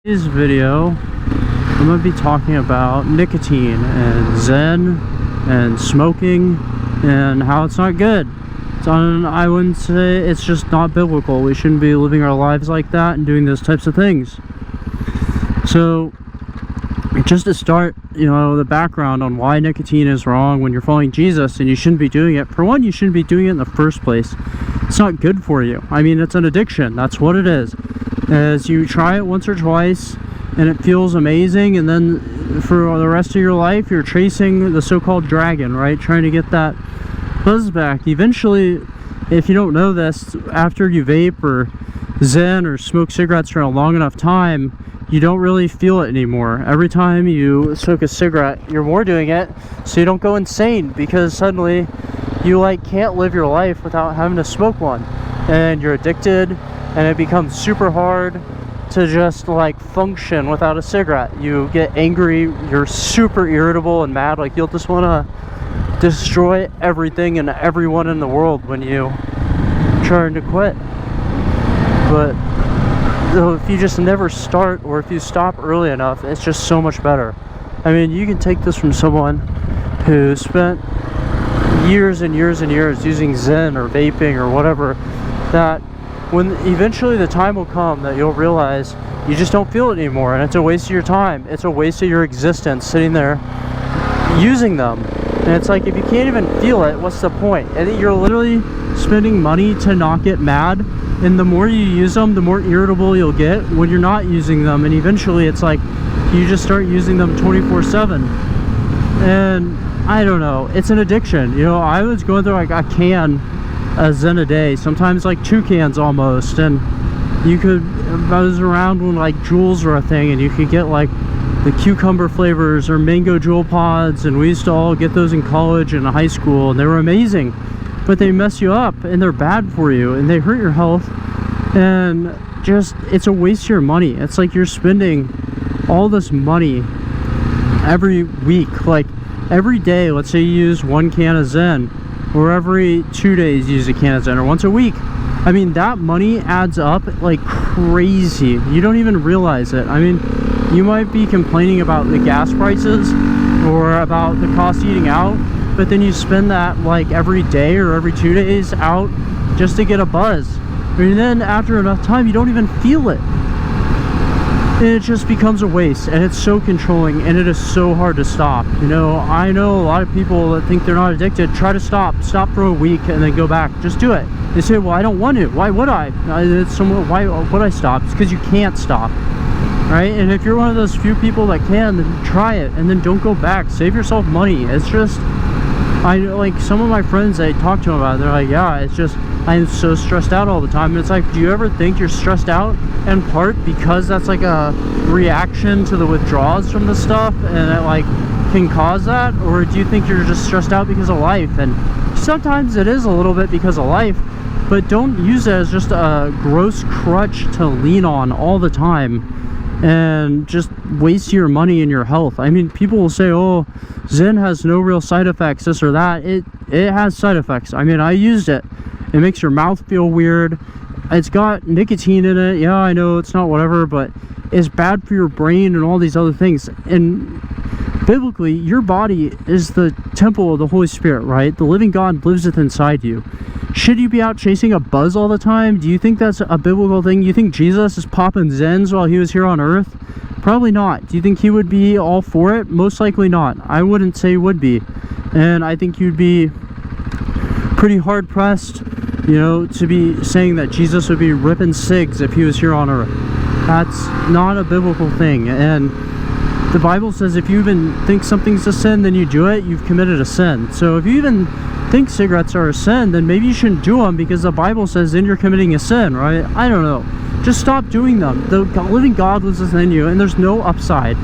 Today's video, I'm going to be talking about nicotine and Zen and smoking and how it's not good. I wouldn't say it's just not biblical. We shouldn't be living our lives like that and doing those types of things. So, just to start, the background on why nicotine is wrong when you're following Jesus and you shouldn't be doing it. For one, you shouldn't be doing it in the first place. It's not good for you. I mean, it's an addiction. That's what it is. As you try it once or twice and it feels amazing, and then for the rest of your life you're chasing the so-called dragon, right? Trying to get that buzz back. Eventually, if you don't know this, after you vape or Zen or smoke cigarettes for a long enough time, you don't really feel it anymore. Every time you smoke a cigarette, you're more doing it so you don't go insane, because suddenly you can't live your life without having to smoke one, and you're addicted. And it becomes super hard to just function without a cigarette. You get angry, you're super irritable and mad, you'll just want to destroy everything and everyone in the world when you try to quit. But if you just never start, or if you stop early enough, it's just so much better. I mean, you can take this from someone who spent years and years and years using Zen or vaping or whatever, that when eventually the time will come that you'll realize you just don't feel it anymore, and it's a waste of your time. It's a waste of your existence sitting there using them. And it's if you can't even feel it, what's the point? And you're literally spending money to not get mad, and the more you use them, the more irritable you'll get when you're not using them, and eventually it's you just start using them 24/7. And I don't know, it's an addiction. I was going through a Zen a day, sometimes 2 cans almost, and I was around when Juuls were a thing, and you could get the cucumber flavors or mango Juul pods, and we used to all get those in college and high school, and they were amazing, but they mess you up and they're bad for you and they hurt your health, and it's a waste of your money. It's you're spending all this money every week, every day. Let's say you use 1 can of Zen, or every 2 days use a can of Zen, or once a week. I mean, that money adds up like crazy. You don't even realize it. I mean, you might be complaining about the gas prices or about the cost of eating out, but then you spend that every day or every 2 days out just to get a buzz. And then after enough time, you don't even feel it. And it just becomes a waste, and it's so controlling, and it is so hard to stop. I know a lot of people that think they're not addicted. Try to stop for a week and then go back. Just do it. They say, well, I don't want to. Why would I? Why would I stop? It's because you can't stop, right? And if you're one of those few people that can, then try it, and then don't go back. Save yourself money. It's just, some of my friends, I talk to them about it, they're yeah, it's just, I'm so stressed out all the time. And it's do you ever think you're stressed out in part because that's a reaction to the withdrawals from the stuff, and it can cause that? Or do you think you're just stressed out because of life? And sometimes it is a little bit because of life, but don't use it as just a gross crutch to lean on all the time and just waste your money and your health. I mean, people will say, oh, Zen has no real side effects, this or that. It has side effects. I mean, I used it. It makes your mouth feel weird. It's got nicotine in it. Yeah, I know it's not whatever, but it's bad for your brain and all these other things. And biblically, your body is the temple of the Holy Spirit, right? The living God lives inside you. Should you be out chasing a buzz all the time? Do you think that's a biblical thing? You think Jesus is popping Zens while he was here on earth? Probably not. Do you think he would be all for it? Most likely not. I wouldn't say he would be. And I think you'd be pretty hard pressed, to be saying that Jesus would be ripping cigs if he was here on earth. That's not a biblical thing. And the Bible says if you even think something's a sin, then you do it, you've committed a sin. So if you even think cigarettes are a sin, then maybe you shouldn't do them, because the Bible says then you're committing a sin, right? I don't know. Just stop doing them. The living God lives within you, and there's no upside.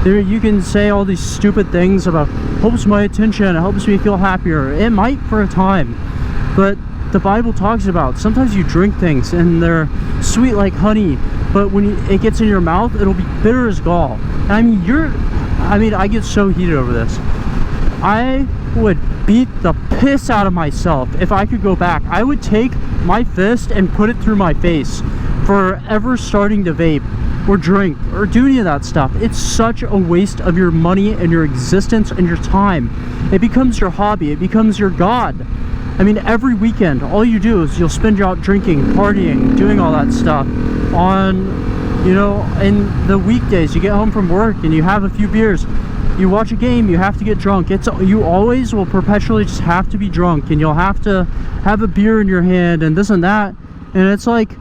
You can say all these stupid things about helps my attention, it helps me feel happier. It might for a time, but the Bible talks about sometimes you drink things and they're sweet like honey, but when it gets in your mouth, it'll be bitter as gall. I mean, I get so heated over this. I would beat the piss out of myself if I could go back. I would take my fist and put it through my face for ever starting to vape or drink or do any of that stuff. It's such a waste of your money and your existence and your time. It becomes your hobby. It becomes your god. I mean, every weekend, all you do is you'll spend you out drinking, partying, doing all that stuff. On, you know, in the weekdays, you get home from work and you have a few beers. You watch a game, you have to get drunk. You always will perpetually just have to be drunk, and you'll have to have a beer in your hand and this and that. And it's like,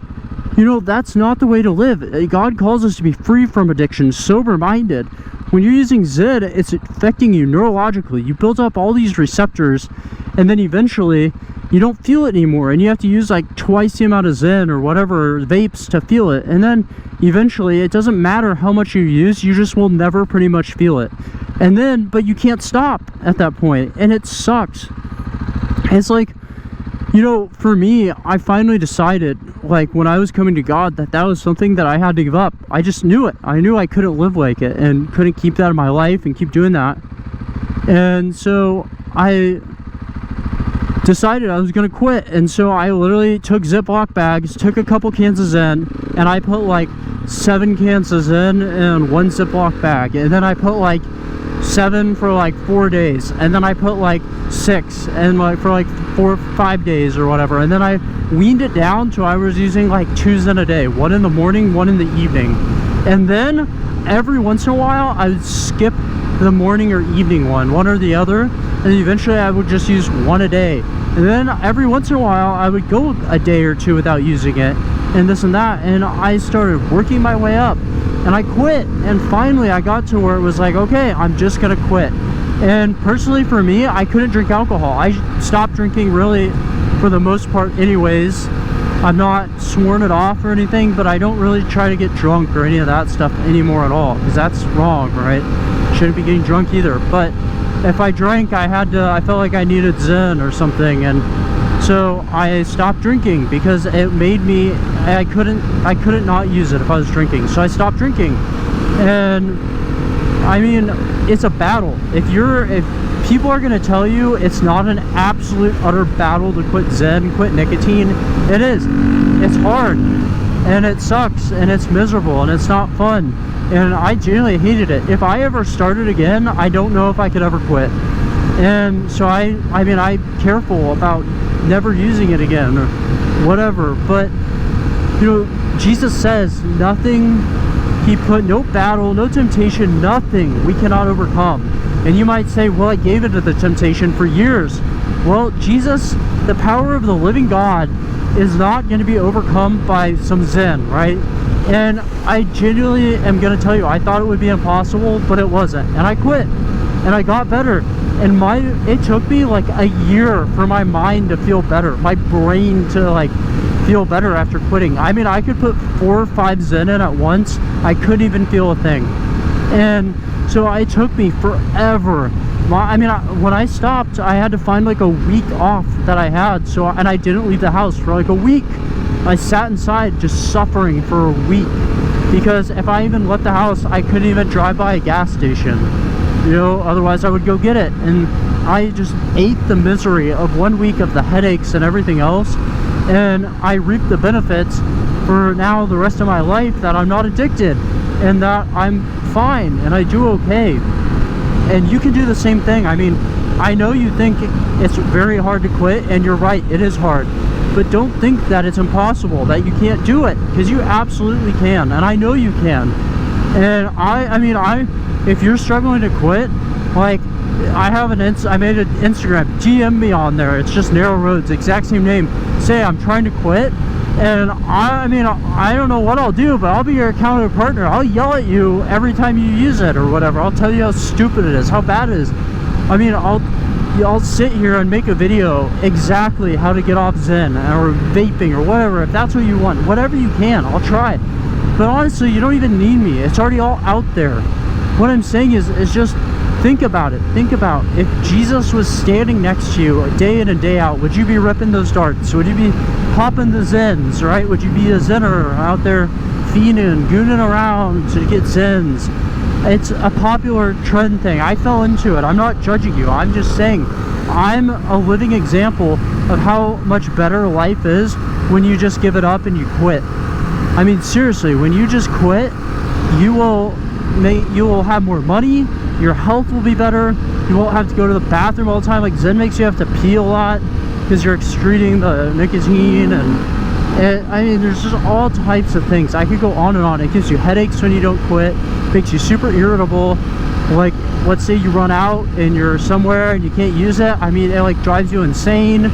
you know, that's not the way to live. God calls us to be free from addiction, sober-minded. When you're using Zen, it's affecting you neurologically. You build up all these receptors, and then eventually you don't feel it anymore, and you have to use like twice the amount of Zen or whatever vapes to feel it. And then eventually it doesn't matter how much you use, you just will never pretty much feel it. And then, but you can't stop at that point, and it sucks. It's like, you know, for me, I finally decided, like, when I was coming to God, that was something that I had to give up. I just knew it. I knew I couldn't live like it and couldn't keep that in my life and keep doing that. And so I decided I was going to quit. And so I literally took Ziploc bags, took a couple cans of Zen, and I put like 7 cans of Zen in one Ziploc bag. And then I put like 7 for like 4 days, and then I put like 6 and like for like 4 or 5 days or whatever, and then I weaned it down to I was using like 2 Zen a day, 1 in the morning, 1 in the evening. And then every once in a while I would skip the morning or evening one or the other, and eventually I would just use 1 a day. And then every once in a while I would go a day or 2 without using it, and this and that, and I started working my way up. And I quit, and finally I got to where it was like, okay, I'm just gonna quit. And personally for me, I couldn't drink alcohol. I stopped drinking really for the most part anyways. I've not sworn it off or anything, but I don't really try to get drunk or any of that stuff anymore at all, because that's wrong, right? Shouldn't be getting drunk either. But if I drank, I felt like I needed Zen or something, and so I stopped drinking because it made me, I couldn't not use it if I was drinking. So I stopped drinking. And I mean, it's a battle. If people are gonna tell you it's not an absolute utter battle to quit Zen, quit nicotine, it is. It's hard, and it sucks, and it's miserable, and it's not fun. And I genuinely hated it. If I ever started again, I don't know if I could ever quit. And so I mean, I'm careful about never using it again or whatever. But you know, Jesus says nothing, he put no battle, no temptation, nothing we cannot overcome. And you might say, well, I gave into the temptation for years. Well, Jesus, the power of the living God, is not going to be overcome by some Zen, right? And I genuinely am going to tell you, I thought it would be impossible, but it wasn't. And I quit, and I got better. And it took me like a year for my mind to feel better, my brain to like feel better after quitting. I mean, I could put 4 or 5 Zen in at once, I couldn't even feel a thing. And so it took me forever. When I stopped, I had to find like a week off that I had, and I didn't leave the house for like a week. I sat inside just suffering for a week, because if I even left the house, I couldn't even drive by a gas station. You know, otherwise I would go get it. And I just ate the misery of 1 week of the headaches and everything else, and I reaped the benefits for now the rest of my life, that I'm not addicted and that I'm fine and I do okay. And you can do the same thing. I mean, I know you think it's very hard to quit, and you're right, it is hard, but don't think that it's impossible, that you can't do it, because you absolutely can, and I know you can. And I mean, if you're struggling to quit, like, I made an Instagram, DM me on there, it's just Narrow Roads, exact same name, say I'm trying to quit, and I mean, I don't know what I'll do, but I'll be your accountable partner. I'll yell at you every time you use it or whatever. I'll tell you how stupid it is, how bad it is. I mean, I'll sit here and make a video exactly how to get off Zen or vaping or whatever, if that's what you want, whatever you can, I'll try. But honestly, you don't even need me, it's already all out there. What I'm saying is just think about it. Think about if Jesus was standing next to you day in and day out, would you be ripping those darts? Would you be popping the Zens, right? Would you be a Zenner out there fiending, gooning around to get Zens? It's a popular trend thing. I fell into it. I'm not judging you. I'm just saying I'm a living example of how much better life is when you just give it up and you quit. I mean, seriously, when you just quit, you will have more money, your health will be better, you won't have to go to the bathroom all the time. Like Zen makes you have to pee a lot because you're excreting the nicotine, and I mean, there's just all types of things. I could go on and on. It gives you headaches when you don't quit, makes you super irritable. Like, let's say you run out and you're somewhere and you can't use it. I mean, it like drives you insane.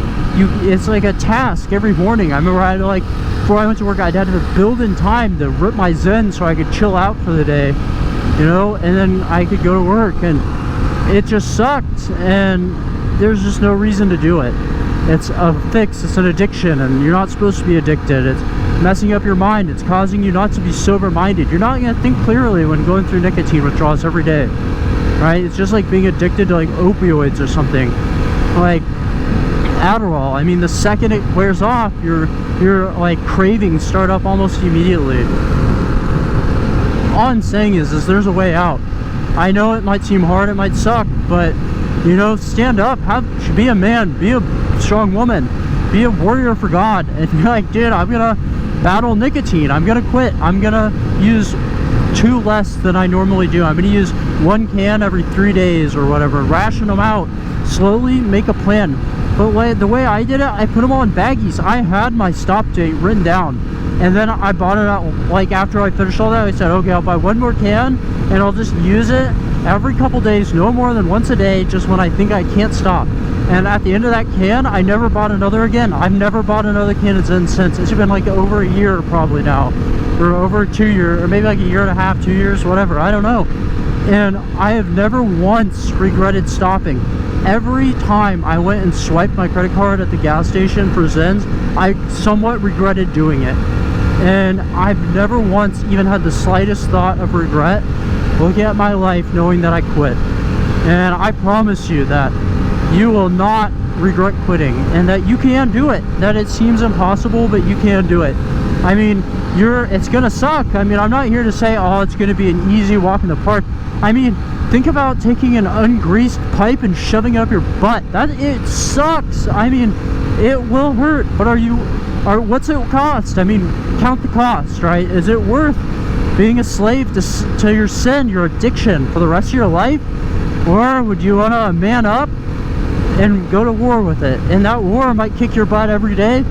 It's like a task every morning. I remember I had to, like, before I went to work, I'd had to build in time to rip my Zen so I could chill out for the day, you know, and then I could go to work, and it just sucked, and there's just no reason to do it. It's a fix, it's an addiction, and you're not supposed to be addicted. It's messing up your mind, it's causing you not to be sober-minded. You're not going to think clearly when going through nicotine withdrawals every day, right? It's just like being addicted to like opioids or something, like Adderall. I mean, the second it wears off, your like cravings start up almost immediately. All I'm saying is there's a way out. I know it might seem hard, it might suck, but you know, stand up, be a man, be a strong woman, be a warrior for God, and you're like, dude, I'm gonna battle nicotine, I'm gonna quit, I'm gonna use 2 less than I normally do, I'm gonna use 1 can every 3 days or whatever, ration them out, slowly make a plan. But the way I did it, I put them all in baggies. I had my stop date written down, and then I bought it out, like after I finished all that, I said, okay, I'll buy 1 more can, and I'll just use it every couple days, no more than once a day, just when I think I can't stop. And at the end of that can, I never bought another again. I've never bought another can of Zen since. It's been like over a year probably now, or over 2 years, or maybe like a year and a half, 2 years, whatever, I don't know. And I have never once regretted stopping. Every time I went and swiped my credit card at the gas station for Zens, I somewhat regretted doing it. And I've never once even had the slightest thought of regret looking at my life knowing that I quit. And I promise you that you will not regret quitting, and that you can do it. That it seems impossible, but you can do it. I mean, it's gonna suck. I mean, I'm not here to say, oh, it's gonna be an easy walk in the park. I mean, think about taking an ungreased pipe and shoving it up your butt. It sucks. I mean, it will hurt, but what's it cost? I mean, count the cost, right? Is it worth being a slave to your sin, your addiction, for the rest of your life? Or would you want to man up and go to war with it? And that war might kick your butt every day,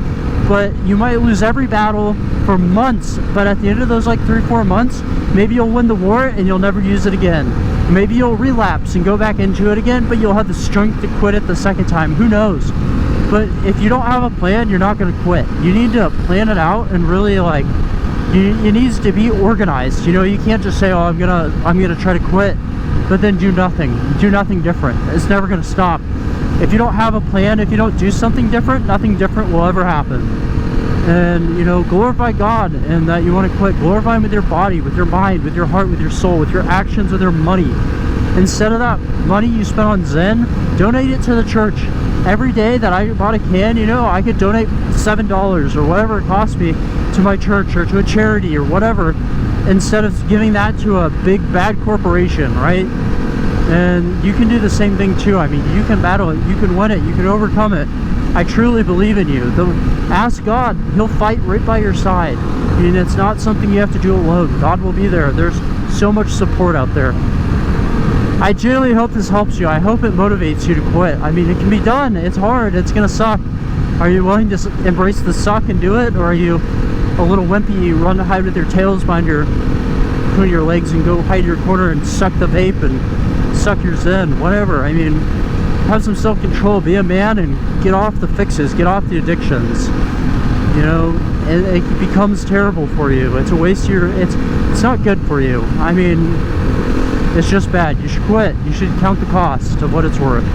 but you might lose every battle for months, but at the end of those like 3-4 months, maybe you'll win the war and you'll never use it again. Maybe you'll relapse and go back into it again, but you'll have the strength to quit it the second time. Who knows? But if you don't have a plan, you're not going to quit. You need to plan it out, and really, like, it needs to be organized. You know, you can't just say, oh, I'm gonna try to quit, but then do nothing different. It's never going to stop. If you don't have a plan, if you don't do something different, nothing different will ever happen. And, you know, glorify God, and that you want to quit. Glorify Him with your body, with your mind, with your heart, with your soul, with your actions, with your money. Instead of that money you spent on Zen, donate it to the church. Every day that I bought a can, you know, I could donate $7 or whatever it cost me to my church or to a charity or whatever, instead of giving that to a big bad corporation, right? And you can do the same thing too. I mean, you can battle it, you can win it, you can overcome it. I truly believe in you. Ask God, He'll fight right by your side. I mean, it's not something you have to do alone. God will be there. There's so much support out there. I genuinely hope this helps you. I hope it motivates you to quit. I mean, it can be done. It's hard. It's gonna suck. Are you willing to embrace the suck and do it? Or are you a little wimpy, you run to hide with your tails between your legs and go hide in your corner and suck the vape and suck your Zen, whatever. I mean, have some self-control, be a man, and get off the fixes, get off the addictions. You know, it becomes terrible for you. It's a waste of it's not good for you. I mean, it's just bad. You should quit. You should count the cost of what it's worth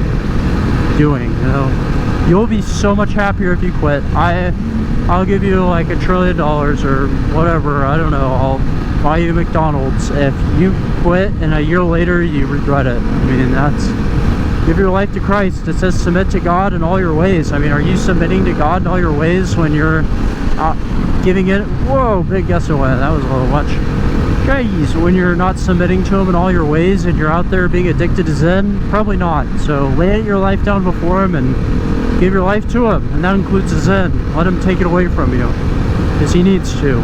doing, you know. You'll be so much happier if you quit. I'll give you like $1 trillion or whatever, I don't know, I'll buy you McDonald's if you quit and a year later you regret it. I mean, that's, give your life to Christ. It says submit to God in all your ways. I mean, are you submitting to God in all your ways when you're giving it, whoa, big guess away, that was a little much. Guys, when you're not submitting to Him in all your ways and you're out there being addicted to Zen, probably not. So lay your life down before Him and give your life to Him, and that includes the Zen. Let Him take it away from you, because He needs to.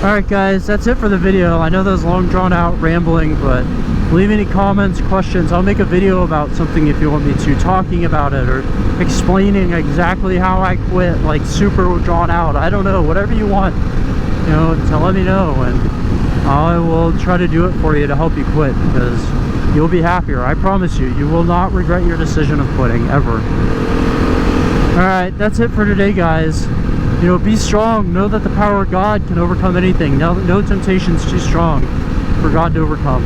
Alright guys, that's it for the video. I know that was long drawn out rambling, but leave any comments, questions. I'll make a video about something if you want me to, talking about it or explaining exactly how I quit, like super drawn out. I don't know, whatever you want, you know, to let me know, and I will try to do it for you to help you quit, because you'll be happier. I promise you, you will not regret your decision of quitting, ever. Alright, that's it for today, guys. You know, be strong. Know that the power of God can overcome anything. No temptation's too strong for God to overcome.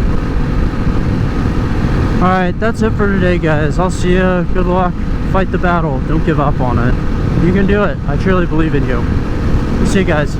Alright, that's it for today, guys. I'll see you. Good luck. Fight the battle. Don't give up on it. You can do it. I truly believe in you. See you guys.